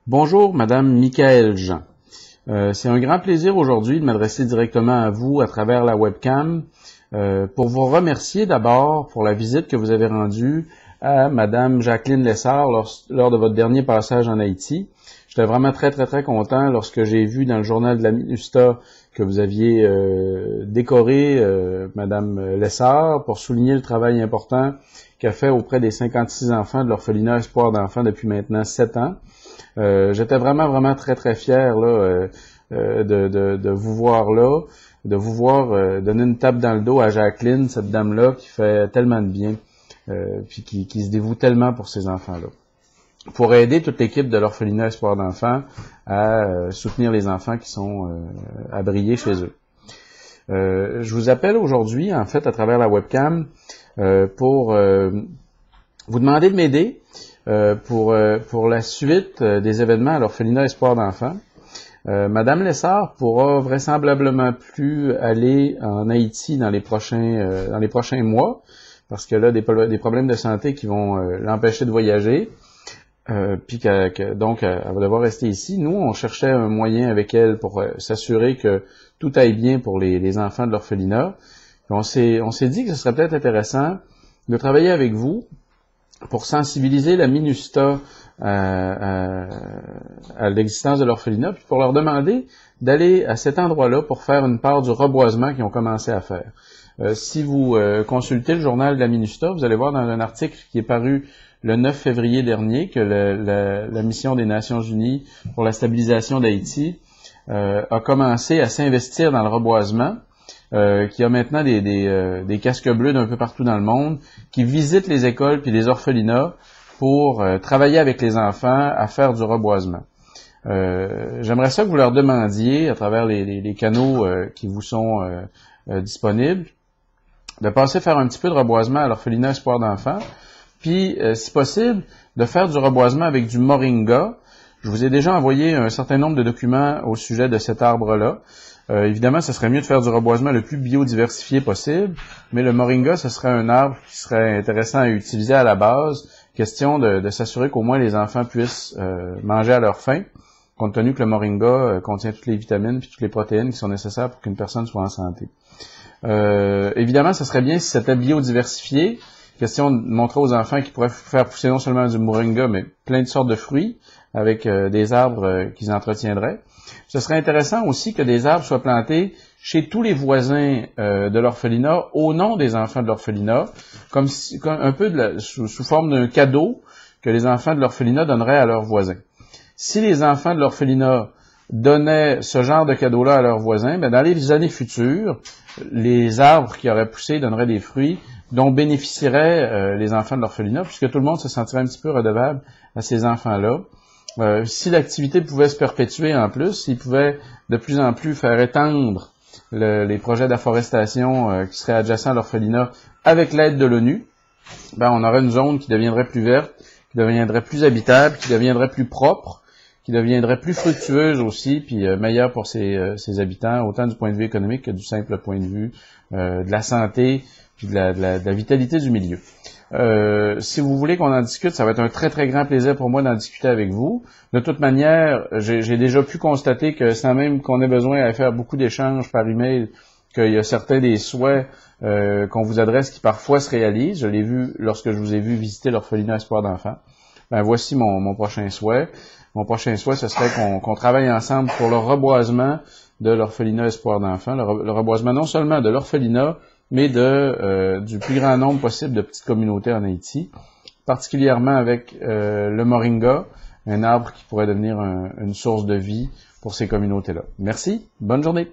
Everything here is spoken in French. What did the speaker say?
Bonjour, Madame Michaël Jean. C'est un grand plaisir aujourd'hui de m'adresser directement à vous à travers la webcam pour vous remercier d'abord pour la visite que vous avez rendue à Madame Jacqueline Lessard lors de votre dernier passage en Haïti. J'étais vraiment très content lorsque j'ai vu dans le journal de la MINUSTAH que vous aviez décoré Madame Lessard pour souligner le travail important qu'elle fait auprès des 56 enfants de l'orphelinat Espoir d'enfants depuis maintenant 7 ans. J'étais vraiment très fier là, de vous voir là, de vous voir donner une tape dans le dos à Jacqueline, cette dame-là qui fait tellement de bien, puis qui se dévoue tellement pour ces enfants-là. Pour aider toute l'équipe de l'orphelinat Espoir d'enfants à soutenir les enfants qui sont abriés chez eux. Je vous appelle aujourd'hui, en fait, à travers la webcam, pour vous demander de m'aider pour la suite des événements à l'orphelinat Espoir d'enfants. Madame Lessard pourra vraisemblablement plus aller en Haïti dans les prochains mois, parce qu'elle a des problèmes de santé qui vont l'empêcher de voyager. Puis donc, elle va devoir rester ici. Nous, on cherchait un moyen avec elle pour s'assurer que tout aille bien pour les enfants de l'orphelinat. On s'est dit que ce serait peut-être intéressant de travailler avec vous pour sensibiliser la MINUSTAH à l'existence de l'orphelinat, puis pour leur demander d'aller à cet endroit-là pour faire une part du reboisement qu'ils ont commencé à faire. Si vous consultez le journal de la MINUSTAH, vous allez voir dans un article qui est paru le 9 février dernier que la mission des Nations Unies pour la stabilisation d'Haïti a commencé à s'investir dans le reboisement, qui a maintenant des casques bleus d'un peu partout dans le monde, qui visitent les écoles puis les orphelinats pour travailler avec les enfants à faire du reboisement. J'aimerais ça que vous leur demandiez, à travers les canaux qui vous sont disponibles, de passer faire un petit peu de reboisement à l'orphelinat Espoir d'enfants, puis, si possible, de faire du reboisement avec du moringa. Je vous ai déjà envoyé un certain nombre de documents au sujet de cet arbre-là. Évidemment, ce serait mieux de faire du reboisement le plus biodiversifié possible, mais le moringa, ce serait un arbre qui serait intéressant à utiliser à la base. Question de s'assurer qu'au moins les enfants puissent manger à leur faim, compte tenu que le moringa contient toutes les vitamines et toutes les protéines qui sont nécessaires pour qu'une personne soit en santé. Évidemment, ce serait bien si c'était biodiversifié. Question de montrer aux enfants qu'ils pourraient faire pousser non seulement du moringa, mais plein de sortes de fruits avec des arbres qu'ils entretiendraient. Ce serait intéressant aussi que des arbres soient plantés chez tous les voisins de l'orphelinat au nom des enfants de l'orphelinat, comme un peu sous forme d'un cadeau que les enfants de l'orphelinat donneraient à leurs voisins. Si les enfants de l'orphelinat donnaient ce genre de cadeau-là à leurs voisins, ben dans les années futures, les arbres qui auraient poussé donneraient des fruits dont bénéficieraient les enfants de l'orphelinat, puisque tout le monde se sentirait un petit peu redevable à ces enfants-là. Si l'activité pouvait se perpétuer en plus, s'ils pouvaient de plus en plus faire étendre les projets d'afforestation qui seraient adjacents à l'orphelinat avec l'aide de l'ONU, ben on aurait une zone qui deviendrait plus verte, qui deviendrait plus habitable, qui deviendrait plus propre, qui deviendrait plus fructueuse aussi, puis meilleure pour ses habitants, autant du point de vue économique que du simple point de vue de la santé, puis de la vitalité du milieu. Si vous voulez qu'on en discute, ça va être un très grand plaisir pour moi d'en discuter avec vous. De toute manière, j'ai déjà pu constater que sans même qu'on ait besoin à faire beaucoup d'échanges par email, qu'il y a certains des souhaits qu'on vous adresse qui parfois se réalisent. Je l'ai vu lorsque je vous ai vu visiter l'orphelinat Espoir d'enfants. Ben voici mon prochain souhait. Mon prochain souhait, ce serait qu'on travaille ensemble pour le reboisement de l'orphelinat Espoir d'enfants, le reboisement non seulement de l'orphelinat, mais du plus grand nombre possible de petites communautés en Haïti, particulièrement avec le moringa, un arbre qui pourrait devenir une source de vie pour ces communautés-là. Merci, bonne journée.